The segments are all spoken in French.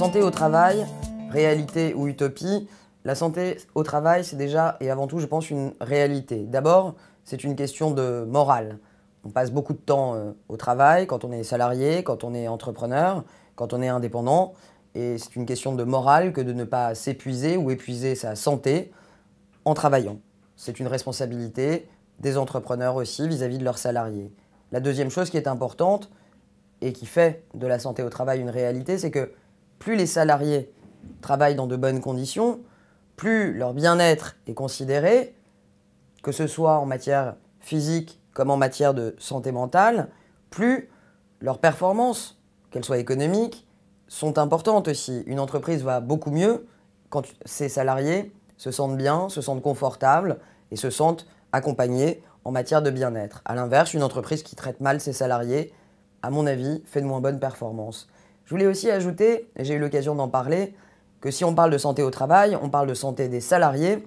santé au travail, réalité ou utopie, la santé au travail, c'est déjà et avant tout, je pense, une réalité. D'abord, c'est une question de morale. On passe beaucoup de temps au travail, quand on est salarié, quand on est entrepreneur, quand on est indépendant. Et c'est une question de morale que de ne pas s'épuiser ou épuiser sa santé en travaillant. C'est une responsabilité des entrepreneurs aussi vis-à-vis de leurs salariés. La deuxième chose qui est importante et qui fait de la santé au travail une réalité, c'est que plus les salariés travaillent dans de bonnes conditions, plus leur bien-être est considéré, que ce soit en matière physique comme en matière de santé mentale, plus leurs performances, qu'elles soient économiques, sont importantes aussi. Une entreprise va beaucoup mieux quand ses salariés se sentent bien, se sentent confortables et se sentent accompagnés en matière de bien-être. A l'inverse, une entreprise qui traite mal ses salariés, à mon avis, fait de moins bonnes performances. Je voulais aussi ajouter, et j'ai eu l'occasion d'en parler, que si on parle de santé au travail, on parle de santé des salariés,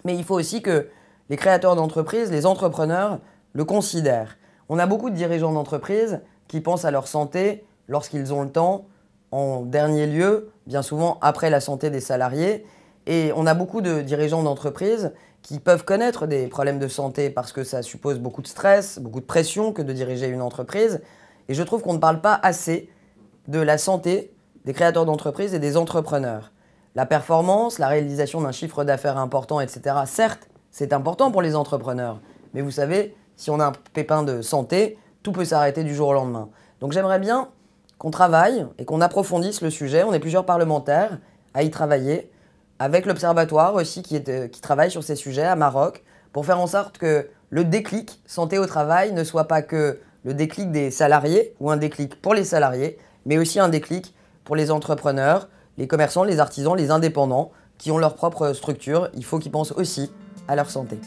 mais il faut aussi que les créateurs d'entreprises, les entrepreneurs, le considèrent. On a beaucoup de dirigeants d'entreprises qui pensent à leur santé lorsqu'ils ont le temps, en dernier lieu, bien souvent après la santé des salariés. Et on a beaucoup de dirigeants d'entreprises qui peuvent connaître des problèmes de santé parce que ça suppose beaucoup de stress, beaucoup de pression que de diriger une entreprise. Et je trouve qu'on ne parle pas assez de la santé des créateurs d'entreprises et des entrepreneurs. La performance, la réalisation d'un chiffre d'affaires important, etc. Certes, c'est important pour les entrepreneurs. Mais vous savez, si on a un pépin de santé, tout peut s'arrêter du jour au lendemain. Donc j'aimerais bien qu'on travaille et qu'on approfondisse le sujet. On est plusieurs parlementaires à y travailler, avec l'Observatoire aussi qui travaille sur ces sujets à Maroc, pour faire en sorte que le déclic santé au travail ne soit pas que le déclic des salariés ou un déclic pour les salariés, mais aussi un déclic pour les entrepreneurs, les commerçants, les artisans, les indépendants qui ont leur propre structure. Il faut qu'ils pensent aussi à leur santé.